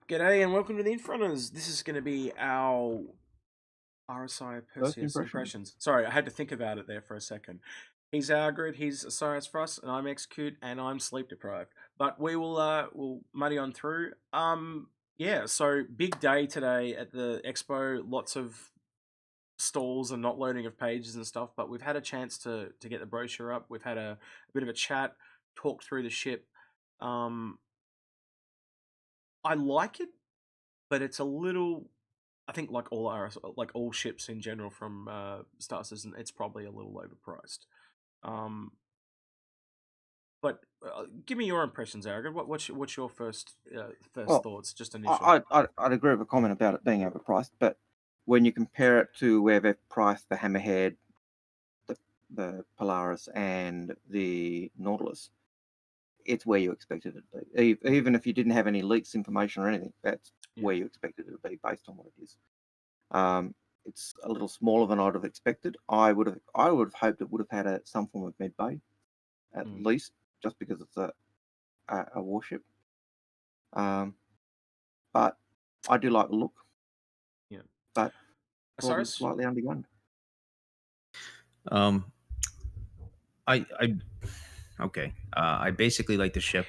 G'day and welcome to the Inforunners. This is going to be our RSI First Perseus impressions. impressions. Sorry, I had to think about it there for a second. He's Algared, he's Osiris Frost, and I'm Execute, and I'm sleep deprived. But we'll muddy on through. Yeah. So big day today at the expo. Lots of stalls and not loading of pages and stuff. But we've had a chance to get the brochure up. We've had a bit of a chat, talk through the ship. Um, I like it, but it's a little. I think like all ships in general from Star Citizen, it's probably a little overpriced. Um, but give me your impressions, Aragon. What's your first Well, thoughts, just initial? I'd agree with a comment about it being overpriced, but when you compare it to where they've priced the Hammerhead, the, the Polaris, and the Nautilus, it's where you expected it to be. Even if you didn't have any leaks information or anything, that's Yeah. where you expected it to be based on what it is. It's a little smaller than I'd have expected. I would have hoped it would have had some form of med bay, at Mm. least, just because it's a warship. Um, but I do like the look, Yeah. but probably Osiris. slightly undergunned. Um, I okay. I basically like the ship.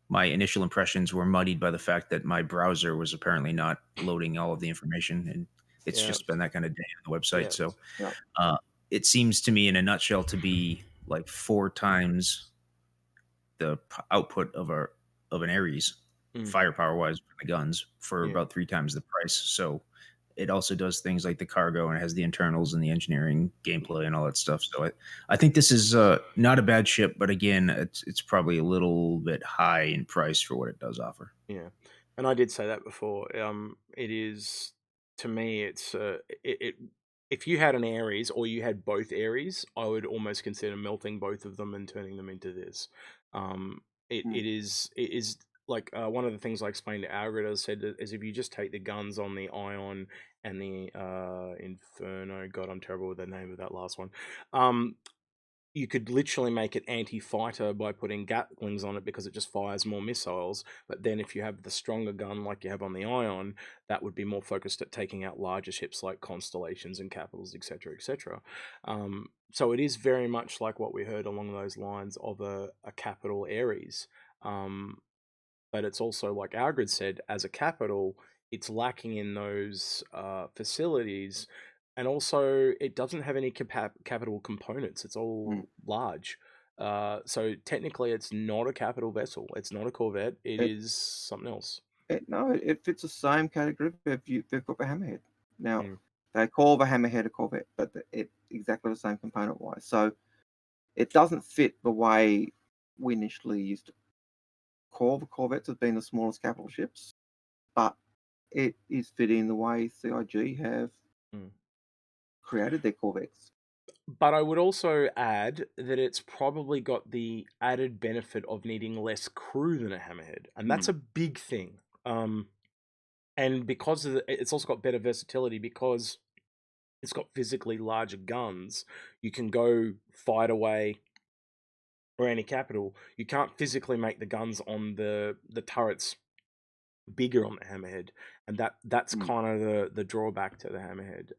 My initial impressions were muddied by the fact that my browser was apparently not loading all of the information, and it's Yeah. just been that kind of day on the website. Yeah. So Yeah. it seems to me, in a nutshell, to be like 4 times the output of an Ares, Mm. firepower wise, for the guns, for Yeah. about 3 times the price. So it also does things like the cargo, and it has the internals and the engineering gameplay and all that stuff. So I think this is not a bad ship, but again, it's probably a little bit high in price for what it does offer. Yeah. And I did say that before. It is, to me, it. If you had an Ares or you had both Ares, I would almost consider melting both of them and turning them into this. Um, Mm. it is like one of the things I explained to Algrid, I said is if you just take the guns on the Ion and the Inferno. God, I'm terrible with the name of that last one. You could literally make it anti-fighter by putting Gatlings on it because it just fires more missiles. But then if you have the stronger gun like you have on the Ion, that would be more focused at taking out larger ships like Constellations and Capitals, etc., etc. So it is very much like what we heard along those lines of a capital Ares. But it's also, like Algrid said, as a capital, it's lacking in those facilities, and also it doesn't have any capital components. It's Mm. all large. So technically, it's not a capital vessel. It's not a Corvette. It It, is something else. no, it fits the same category. They've got the Hammerhead. Now, Mm. they call the Hammerhead a Corvette, but it's exactly the same component wise. So it doesn't fit the way we initially used to call the Corvettes as being the smallest capital ships, but it is fitting the way CIG have Mm. created their Corvettes. But I would also add that it's probably got the added benefit of needing less crew than a Hammerhead, and that's Mm. a big thing. And because of it's also got better versatility because it's got physically larger guns. You can go fight away or any capital. You can't physically make the guns on the turrets bigger on the Hammerhead, and that's Mm. kind of the drawback to the Hammerhead.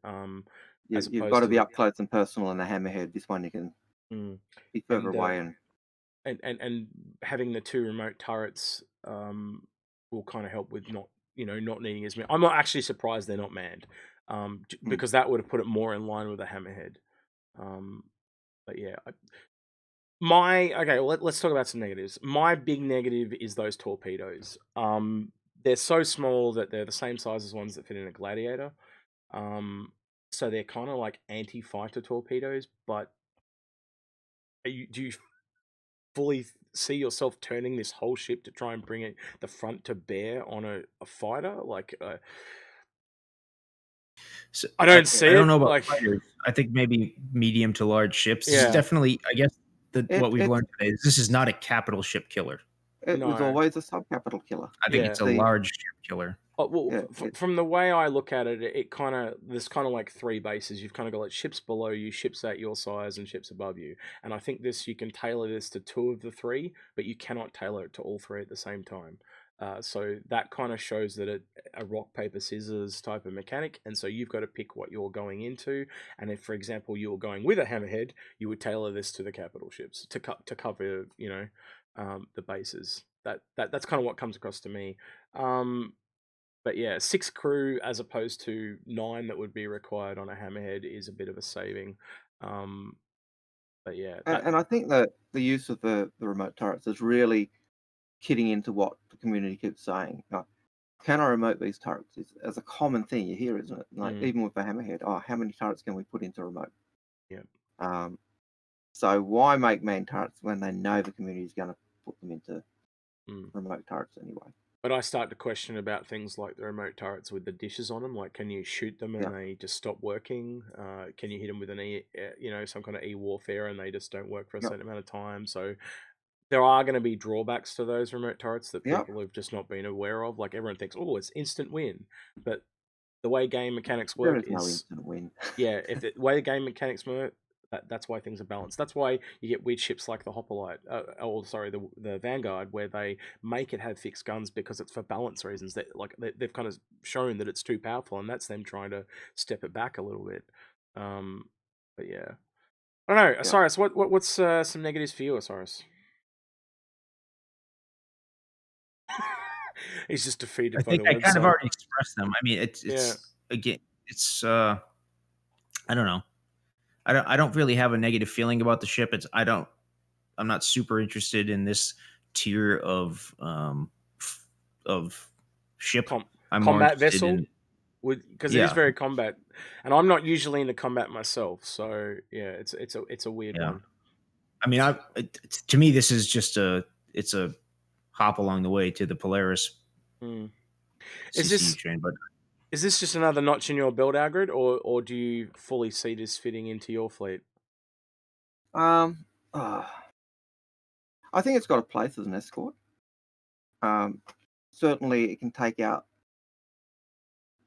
As You've got opposed to be to up close and personal in the Hammerhead. This one you can mm, be further and away and and having the two remote turrets will kind of help with not needing as many. I'm not actually surprised they're not manned, mm. because that would have put it more in line with a Hammerhead. Um, but yeah, okay. Well, let's talk about some negatives. My big negative is those torpedoes. They're so small that they're the same size as ones that fit in a Gladiator. So they're kind of like anti-fighter torpedoes. But do you fully see yourself turning this whole ship to try and bring the front to bear on a fighter? Like, So I I, don't see I don't it. know about Like, fighters. I think maybe medium to large ships. This is yeah, definitely, I guess, It what we've it's learned today is this is not a capital ship killer. it was no, always a subcapital killer. I think yeah. it's a The large ship killer. Well, yeah, it, from the way I look at it, there's kind of like three bases. You've kind of got like ships below you, ships at your size, and ships above you. And I think you can tailor this to two of the three, but you cannot tailor it to all three at the same time. So that kind of shows that a rock, paper, scissors type of mechanic, and so you've got to pick what you're going into. And if, for example, you're going with a Hammerhead, you would tailor this to the capital ships to cover, the bases. That's kind of what comes across to me. But yeah, 6 crew as opposed to 9 that would be required on a Hammerhead is a bit of a saving. But yeah, And I think that the use of the remote turrets is really kitting into what the community keeps saying. Can I remote these turrets? It's a common thing you hear, isn't it? Like even with the Hammerhead, how many turrets can we put into remote? Yeah. So why make main turrets when they know the community is going to put them into remote turrets anyway? But I start to question about things like the remote turrets with the dishes on them. Like, can you shoot them and they just stop working? Can you hit them with an some kind of e-warfare and they just don't work for a certain amount of time? So there are going to be drawbacks to those remote turrets that people have just not been aware of. Like, everyone thinks, oh, it's instant win. But the way game mechanics work there is no instant win. Yeah, if the way the game mechanics work, that's why things are balanced. That's why you get weird ships like the Hoplite, the Vanguard, where they make it have fixed guns because it's for balance reasons. They've kind of shown that it's too powerful, and that's them trying to step it back a little bit. But yeah, I don't know. Osiris, what's some negatives for you, Osiris? He's just defeated. I by think the I kind of website. already expressed them. I mean, again, it's I don't know. I don't really have a negative feeling about the ship. I'm not super interested in this tier of ship. I'm more combat interested vessel. in Because it is very combat, and I'm not usually into combat myself, so yeah, it's a weird one. I mean, to me, this is just it's a hop along the way to the Polaris CCU train. But is this just another notch in your build, Algared, or do you fully see this fitting into your fleet? I think it's got a place as an escort. Certainly, it can take out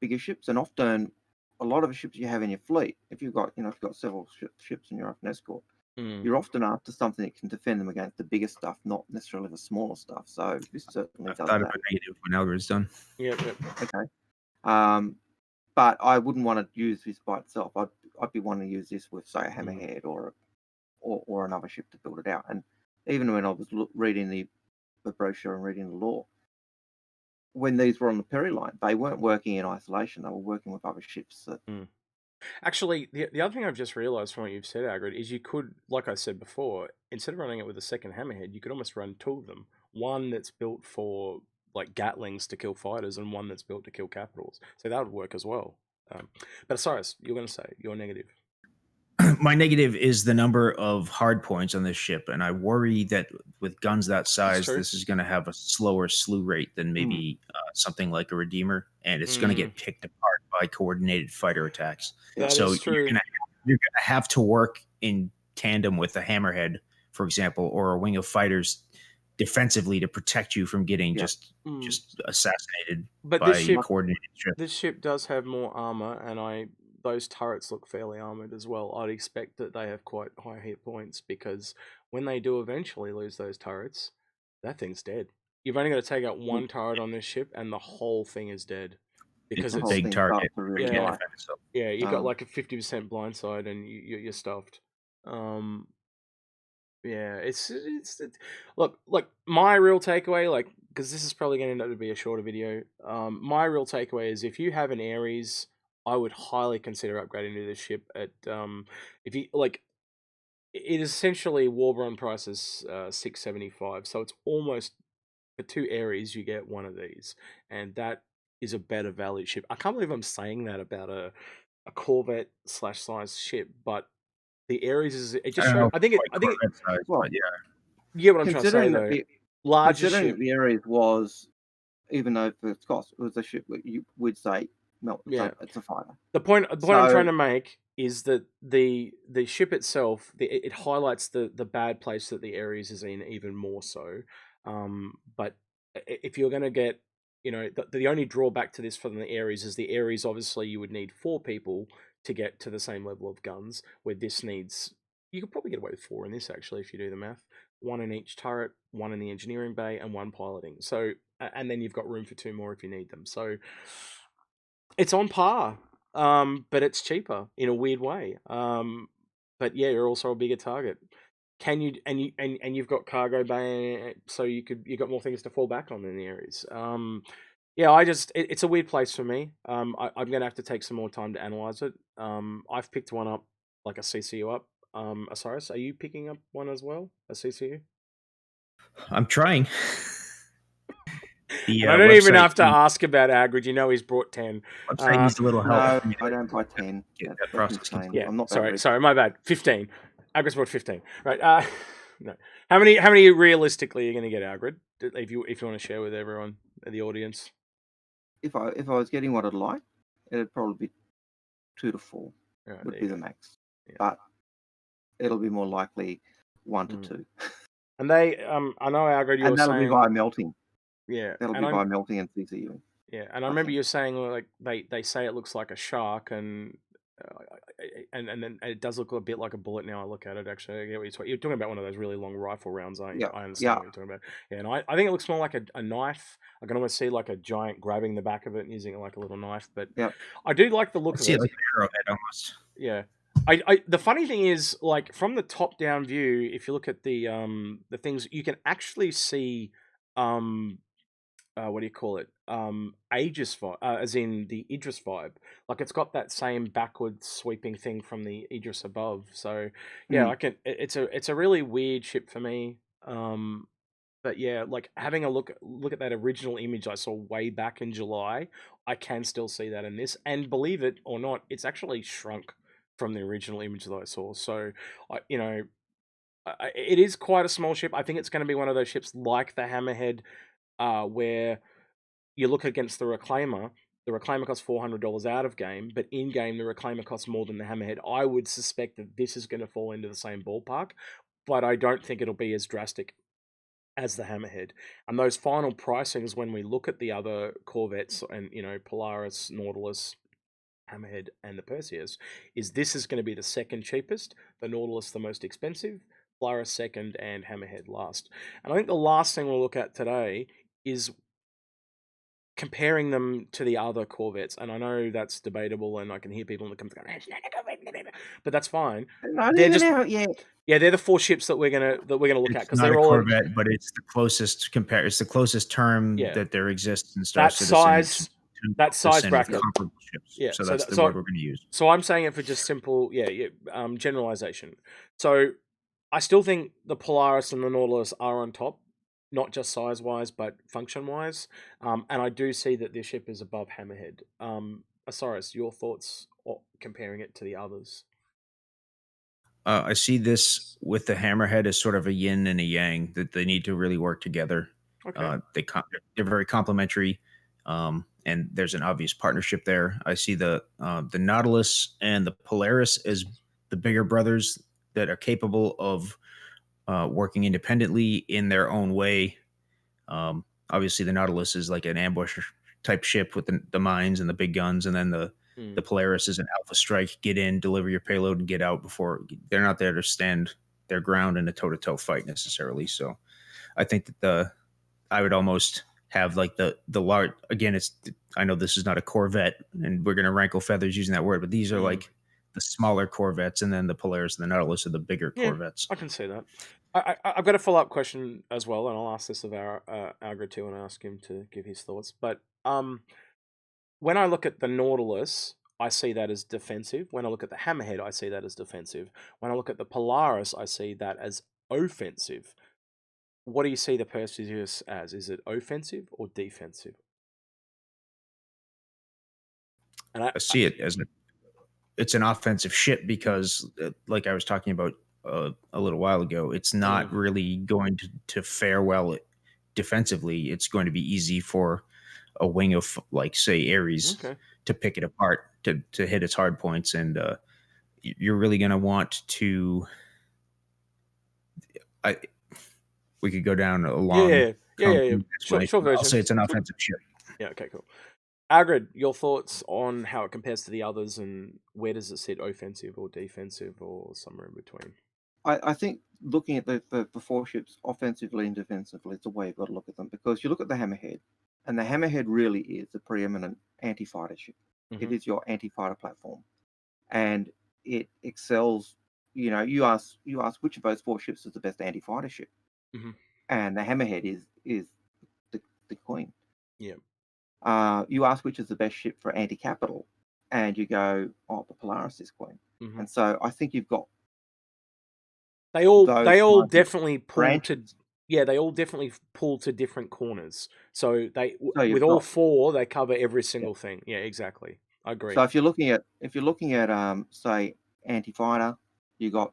bigger ships, and often a lot of the ships you have in your fleet, if you've got several ships and you're after an escort, you're often after something that can defend them against the bigger stuff, not necessarily the smaller stuff. So this certainly does thought that. of a negative when Algared's done. Yep. Okay. But I wouldn't want to use this by itself. I'd be wanting to use this with, say, a Hammerhead or another ship to build it out. And even when I was reading the brochure and reading the lore, when these were on the Perry line, they weren't working in isolation. They were working with other ships. Actually, the other thing I've just realised from what you've said, Algared, is you could, like I said before, instead of running it with a second Hammerhead, you could almost run 2 of them. One that's built for like Gatlings to kill fighters, and one that's built to kill capitals. So that would work as well. But Osiris, you're going to say you're negative. My negative is the number of hard points on this ship, and I worry that with guns that size, this is going to have a slower slew rate than maybe something like a Redeemer, and it's going to get picked apart by coordinated fighter attacks. So you're going to have to work in tandem with a Hammerhead, for example, or a wing of fighters defensively to protect you from getting just assassinated by coordinated ships. This ship does have more armor, and those turrets look fairly armored as well. I'd expect that they have quite high hit points, because when they do eventually lose those turrets, that thing's dead. You've only got to take out one turret on this ship, and the whole thing is dead. Because it's a big target. Yeah, you've got like a 50% blindside, and you're stuffed. Yeah, it's look, my real takeaway, because this is probably going to end up to be a shorter video. My real takeaway is, if you have an Ares, I would highly consider upgrading to this ship. If you it is essentially Warbrun price is 675, so it's almost, for 2 Ares you get one of these, and that is a better value ship. I can't believe I'm saying that about a Corvette /size ship, but the Ares is, it just shows. I think size, well, yeah. You get what I'm trying to say, though. Larger ship. The Ares was, even though for its cost, it was a ship that you would say, no, it's a fighter. The point I'm trying to make is that the ship itself, it highlights the bad place that the Ares is in even more so. But if you're going to get, the only drawback to this from the Ares is the Ares, obviously you would need 4 people to get to the same level of guns, where this needs, you could probably get away with 4 in this, actually, if you do the math. 1 in each turret, 1 in the engineering bay, and 1 piloting. So and then you've got room for 2 more if you need them. So it's on par, but it's cheaper in a weird way. But yeah, you're also a bigger target. Can you and you've got cargo bay, so you got more things to fall back on in the areas. Yeah, it's a weird place for me. I'm gonna have to take some more time to analyze it. I've picked one up, like a CCU up. Osiris, are you picking up one as well, a CCU? I'm trying. The And I don't even website have to ask about Algared. You know he's brought 10. website needs a little help. No, for me to I don't buy 10. get that That's process insane. continued. Yeah, I'm not that rich. sorry, my bad. 15. Algared's brought 15. Right. No. How many realistically are you going to get, Algared? If you want to share with everyone, the audience. If I was getting what I'd like, it'd probably be 2 to 4 Right, would there be you the go. max. Yeah. But it'll be more likely 1 to 2. And they, I know, Algared, you were And that'll saying, be via melting. yeah, That'll be via melting and CCU. yeah, and I remember you saying, like, they say it looks like a shark, and then it does look a bit like a bullet. Now I look at it, actually, I get what you're talking about. One of those really long rifle rounds, aren't you? Yeah, I understand yeah. what you're talking about. Yeah, and I think it looks more like a knife. I can almost see like a giant grabbing the back of it and using it like a little knife. But Yeah. I do like the look of See it. it like an arrowhead almost. Yeah. The funny thing is, like, from the top down view, if you look at the things, you can actually see what do you call it? Aegis vibe, as in the Idris vibe. Like, it's got that same backward sweeping thing from the Idris above. So yeah, I can. It's a really weird ship for me. But yeah, like, having a look at that original image I saw way back in July, I can still see that in this. And believe it or not, it's actually shrunk from the original image that I saw. So it is quite a small ship. I think it's going to be one of those ships like the Hammerhead, where you look against the Reclaimer. The Reclaimer costs $400 out of game, but in game the Reclaimer costs more than the Hammerhead. I would suspect that this is going to fall into the same ballpark, but I don't think it'll be as drastic as the Hammerhead. And those final pricings, when we look at the other Corvettes and, Polaris, Nautilus, Hammerhead, and the Perseus, this is going to be the second cheapest, the Nautilus the most expensive, Polaris second, and Hammerhead last. And I think the last thing we'll look at today is comparing them to the other Corvettes. And I know that's debatable, and I can hear people in the comments going, but that's fine. Not They're even just out yet. Yeah, they're the 4 ships that we're gonna look at, It's because not they're a all Corvette, but it's the closest It's the closest term Yeah. that there exists in Star that Citizen size to that size of bracket. comparable ships. Yeah, So so that's that- the so- word we're going to use. So I'm saying it for just simple, generalization. So I still think the Polaris and the Nautilus are on top, not just size-wise, but function-wise. And I do see that this ship is above Hammerhead. Osiris, your thoughts comparing it to the others? I see this with the Hammerhead as sort of a yin and a yang, that they need to really work together. Okay. They're very complementary, and there's an obvious partnership there. I see the Nautilus and the Polaris as the bigger brothers that are capable of working independently in their own way. Obviously, the Nautilus is like an ambush type ship with the mines and the big guns, and then the Polaris is an alpha strike, get in, deliver your payload, and get out. Before they're not there to stand their ground in a toe-to-toe fight necessarily. So I think that I would almost have like the large, again, I know this is not a Corvette and we're going to rankle feathers using that word, but these are like the smaller Corvettes, and then the Polaris and the Nautilus are the bigger Corvettes. I can see that. I've got a follow-up question as well, and I'll ask this of our Algared too, and ask him to give his thoughts. But when I look at the Nautilus, I see that as defensive. When I look at the Hammerhead, I see that as defensive. When I look at the Polaris, I see that as offensive. What do you see the Perseus as? Is it offensive or defensive? And I see it as it's an offensive ship because, like I was talking about a little while ago, it's not really going to fare well defensively. It's going to be easy for a wing of, like, say, Ares to pick it apart, to hit its hard points, and you're really going to want to. We could go down a long, short version. I'll say it's an offensive ship. Yeah. Okay. Cool. Algared, your thoughts on how it compares to the others, and where does it sit, offensive or defensive or somewhere in between? I think looking at the four ships offensively and defensively is the way you've got to look at them, because you look at the Hammerhead, and the Hammerhead really is the preeminent anti-fighter ship. It is your anti-fighter platform, and it excels. You know, you ask which of those four ships is the best anti-fighter ship, and the Hammerhead is the queen. Yeah. You ask which is the best ship for anti-capital, and you go, oh, the Polaris is queen. And so I think you've got They all those definitely pull branches. they all definitely pull to different corners. So they So you've with all got four, they cover every single thing. Yeah, exactly. I agree. So if you're looking at say anti-fighter, you've got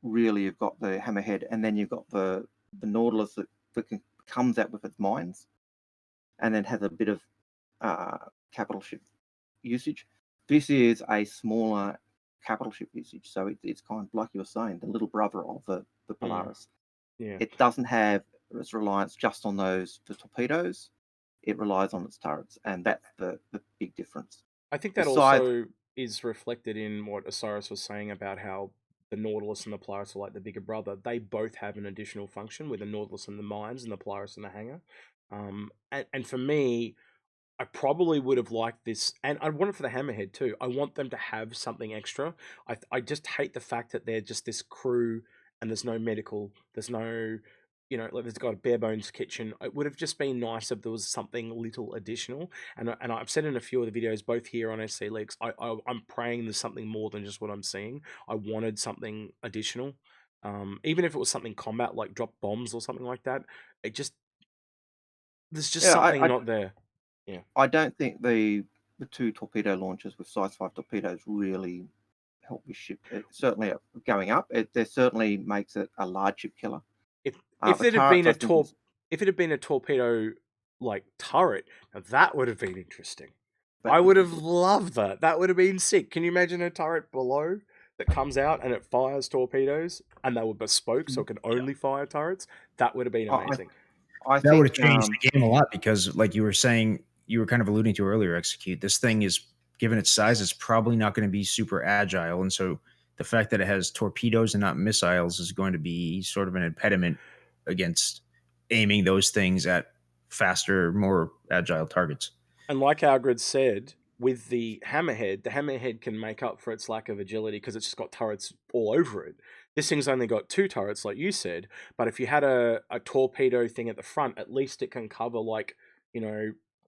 the Hammerhead, and then you've got the Nautilus that comes out with its mines, and then has a bit of capital ship usage. This is a smaller capital ship usage, so it's kind of like you were saying, the little brother of the Polaris. Yeah. It doesn't have its reliance just on the torpedoes. It relies on its turrets, and that's the big difference. I think that also is reflected in what Osiris was saying about how the Nautilus and the Polaris are like the bigger brother. They both have an additional function, with the Nautilus and the mines and the Polaris and the hangar. And for me, I probably would have liked this, and I want it for the Hammerhead too. I want them to have something extra. I just hate the fact that they're just this crew, and there's no medical, there's no, like there's got a bare bones kitchen. It would have just been nice if there was something little additional. And I've said in a few of the videos, both here on SC Leaks, I'm praying there's something more than just what I'm seeing. I wanted something additional, even if it was something combat, like drop bombs or something like that. There's just something not there. Yeah. I don't think the two torpedo launchers with size 5 torpedoes really help this ship. Certainly going up, it certainly makes it a large ship killer. If it had been a torpedo like turret, now that would have been interesting. I would have loved that. That would have been sick. Can you imagine a turret below that comes out and it fires torpedoes, and they were bespoke, so it can only fire turrets? That would have been amazing. That would have changed the game a lot, because, like you were saying, you were kind of alluding to earlier, Execute, this thing is, given its size, it's probably not going to be super agile. And so the fact that it has torpedoes and not missiles is going to be sort of an impediment against aiming those things at faster, more agile targets. And like Algared said, with the Hammerhead can make up for its lack of agility because it's just got turrets all over it. This thing's only got 2 turrets, like you said, but if you had a torpedo thing at the front, at least it can cover, like,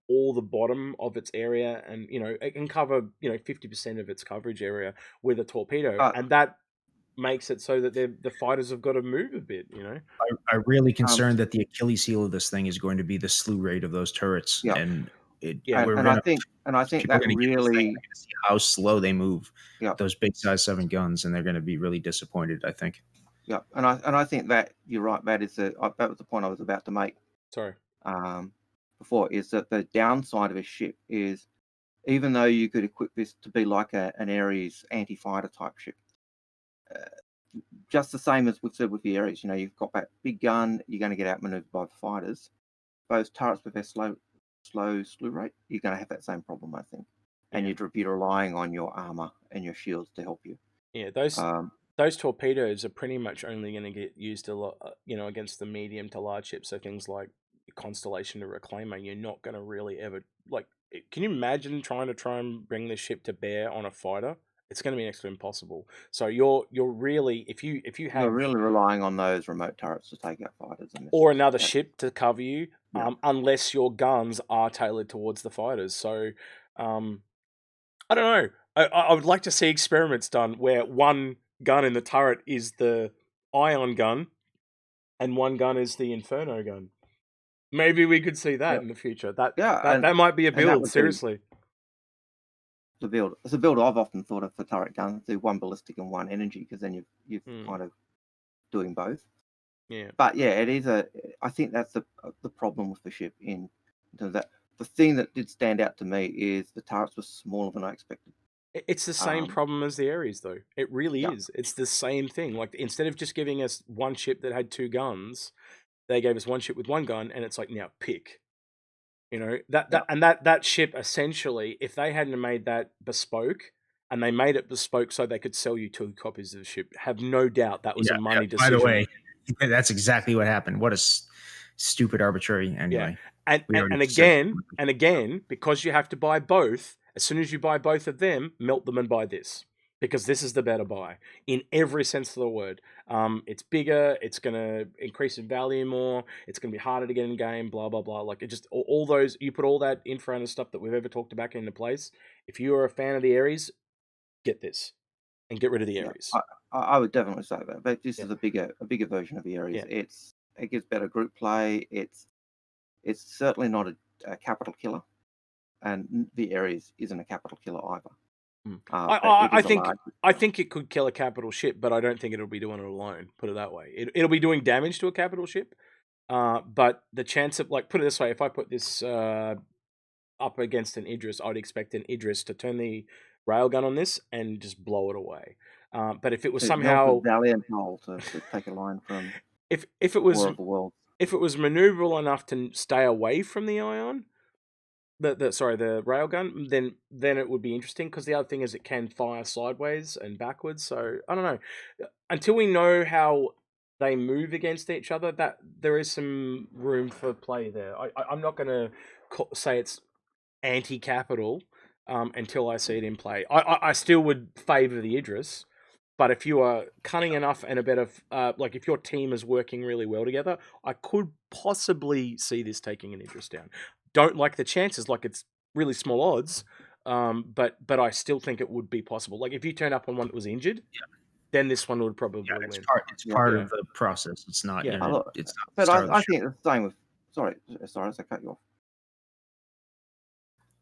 all the bottom of its area, and it can cover 50% of its coverage area with a torpedo, and that makes it so that the fighters have got to move a bit. I'm really concerned that the Achilles heel of this thing is going to be the slew rate of those turrets. Yeah. And I think that really see how slow they move. Yeah. Those big size 7 guns, and they're going to be really disappointed, I think. Yeah, and I think that you're right. That was the point I was about to make. Sorry. Before, is that the downside of a ship is, even though you could equip this to be like an Ares anti-fighter type ship, just the same as we've said with the Ares, you've got that big gun, you're going to get outmaneuvered by the fighters. Those turrets with their slow slew rate, you're going to have that same problem, I think. And you'd be relying on your armor and your shields to help you. Yeah, those torpedoes are pretty much only going to get used a lot, against the medium to large ships. So things like Constellation to Reclaimer, you're not going to really ever, like. Can you imagine trying and bring this ship to bear on a fighter? It's going to be next to impossible. So you're really, if you have, you're really relying on those remote turrets to take out fighters, or another ship to cover you, unless your guns are tailored towards the fighters. So, I don't know. I would like to see experiments done where one gun in the turret is the ion gun, and one gun is the Inferno gun. Maybe we could see that in the future. That might be a build, seriously. The build. It's a build I've often thought of for turret guns. Do one ballistic and one energy, because then you're kind of doing both. Yeah. But yeah, it is I think that's the problem with the ship. In terms of that, the thing that did stand out to me is the turrets were smaller than I expected. It's the same problem as the Ares, though. It really is. It's the same thing. Like, instead of just giving us one ship that had 2 guns, they gave us one ship with 1 gun, and it's like, now pick. That ship, essentially, if they hadn't made that bespoke, and they made it bespoke so they could sell you 2 copies of the ship. Have no doubt that was a Yeah, money by the decision. way, that's exactly what happened. What a stupid arbitrary. Yeah, Anyway, and we already and said- again, because you have to buy both. As soon as you buy both of them, melt them and buy this, because this is the better buy in every sense of the word. It's bigger. It's going to increase in value more. It's going to be harder to get in game. Blah blah blah. Like it just all those, you put all that Inforunners stuff that we've ever talked about into place. If you are a fan of the Ares, get this and get rid of the Yeah, Ares. I would definitely say that. But this Yeah. is a bigger version of the Ares. Yeah. It gives better group play. It's certainly not a capital killer, and the Ares isn't a capital killer either. I think it could kill a capital ship, but I don't think it'll be doing it alone. Put it that way. It'll be doing damage to a capital ship, but the chance of, like, put it this way, if I put this up against an Idris, I'd expect an Idris to turn the railgun on this and just blow it away. But if it was somehow Valiant Hole to take a line from if it was War of the Worlds. If it was maneuverable enough to stay away from the ion, the railgun, then it would be interesting, because the other thing is it can fire sideways and backwards. So I don't know. Until we know how they move against each other, that there is some room for play there. I'm not going to say it's anti-capital until I see it in play. I still would favour the Idris. But if you are cunning enough and a better, like if your team is working really well together, I could possibly see this taking an Idris down. Don't like the chances, like it's really small odds, but I still think it would be possible. Like if you turn up on one that was injured, then this one would probably win. It's part of the process. It's not. Yeah. It's not. But I think it's the same with. Sorry, I cut you off.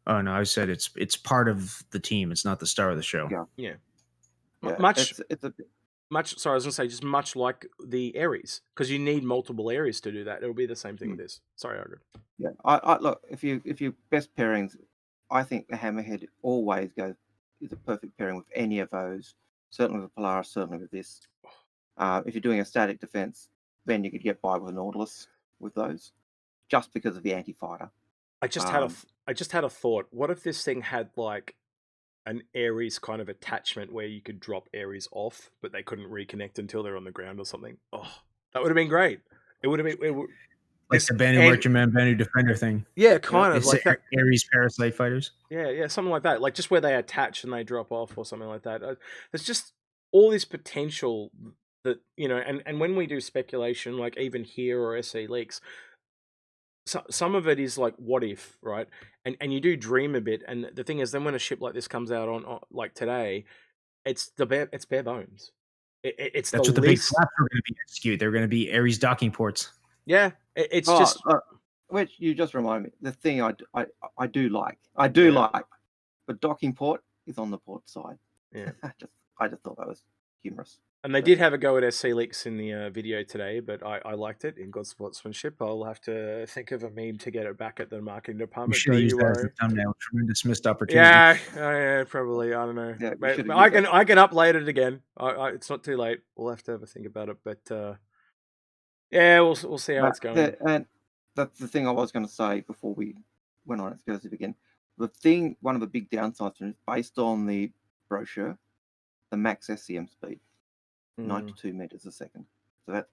Oh no, I said it's part of the team. It's not the star of the show. Yeah. Yeah, Much. it's a Sorry, I was gonna say just much like the Ares, because you need multiple Ares to do that. It'll be the same thing with this. Sorry, Algared. Yeah, I look, if you best pairings, I think the Hammerhead always is a perfect pairing with any of those. Certainly with Polaris, certainly with this. If you're doing a static defense, then you could get by with a Nautilus with those, just because of the anti-fighter. I just had a thought. What if this thing had like an Ares kind of attachment where you could drop Ares off, but they couldn't reconnect until they're on the ground or something? Oh, that would have been great. It would have been like the Banu Merchantman, Banu Defender thing. Yeah, kind of like that. Ares Parasite Fighters. Yeah, something like that. Like just where they attach and they drop off or something like that. There's just all this potential that, and when we do speculation, like even here or SE Leaks, some of it is like, what if, right? And you do dream a bit. And the thing is, then when a ship like this comes out on like today, it's bare bones. That's what the big flaps are going to be. Execute. They're going to be Ares docking ports. Yeah, it's just. Which you just remind me, the thing I do like, but docking port is on the port side. Yeah, I just thought that was humorous. And they did have a go at SC Leaks in the video today, but I liked it in good sportsmanship. I'll have to think of a meme to get it back at the marketing department. You should use that as a thumbnail. Tremendous missed opportunity. Yeah, probably. I don't know. Yeah, I can upload it again. It's not too late. We'll have to have a think about it, but yeah, we'll see how it's going. And that's the thing I was going to say before we went on exclusive again. One of the big downsides is based on the brochure, the max SCM speed. 92 meters a second. So that's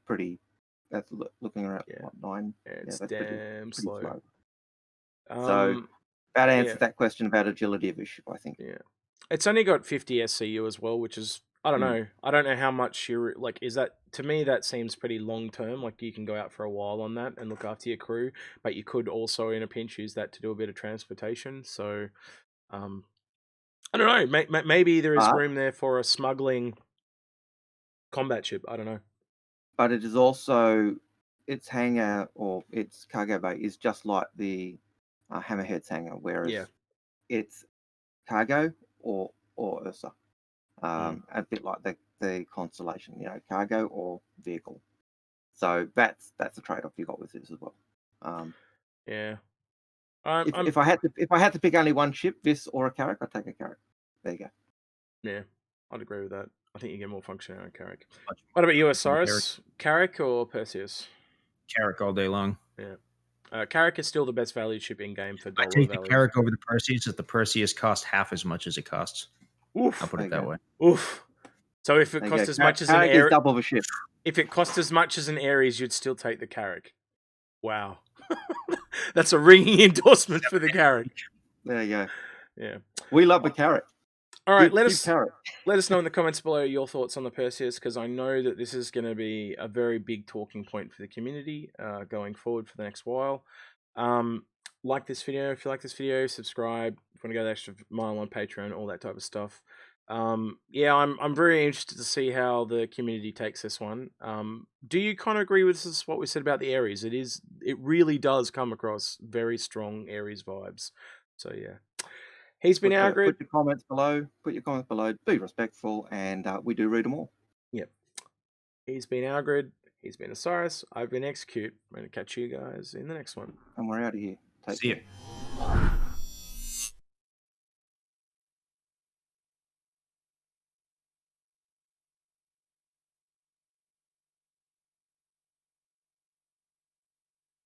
looking around 9. Yeah, it's that's damn pretty slow. So that answers that question about agility of a ship, I think. Yeah. It's only got 50 SCU as well, which is, I don't know. I don't know how much you're, like, is that, to me, that seems pretty long term. Like, you can go out for a while on that and look after your crew, but you could also, in a pinch, use that to do a bit of transportation. So, I don't know. Maybe there is room there for a smuggling combat ship. I don't know. But it is also, its hangar or its cargo bay is just like the Hammerhead's hangar, whereas it's cargo or Ursa. A bit like the Constellation, cargo or vehicle. So that's the trade-off you got with this as well. Yeah. If I had to pick only one ship, this or a Carrack, I'd take a Carrack. There you go. Yeah, I'd agree with that. I think you get more functionality on Carrack. What about you, Osiris? Carrack or Perseus? Carrack all day long. Yeah. Carrack is still the best value ship in game for dollar I take value. the Carrack over the Perseus if the Perseus costs half as much as it costs. Oof. I'll put There it you that go. way. Oof. So if it There you cost go. as much as an Carrack is Ares, double of a ship. if it cost as much as an Ares, you'd still take the Carrack. Wow. That's a ringing endorsement for the Carrack. There you go. Yeah. We love the carrot. All right, Keep let us carrot. know in the comments below your thoughts on the Perseus, because I know that this is going to be a very big talking point for the community going forward for the next while. Like this video if you like this video, subscribe if you want to go the extra mile on Patreon, all that type of stuff. Yeah, I'm very interested to see how the community takes this one. Do you kind of agree with this, what we said about the Ares? It really does come across very strong Ares vibes. So yeah. He's been Algared. Put your comments below. Put your comments below. Be respectful, and we do read them all. Yep. He's been Algared. He's been Osiris. I've been Execute. I'm going to catch you guys in the next one. And we're out of here. Take See care. ya.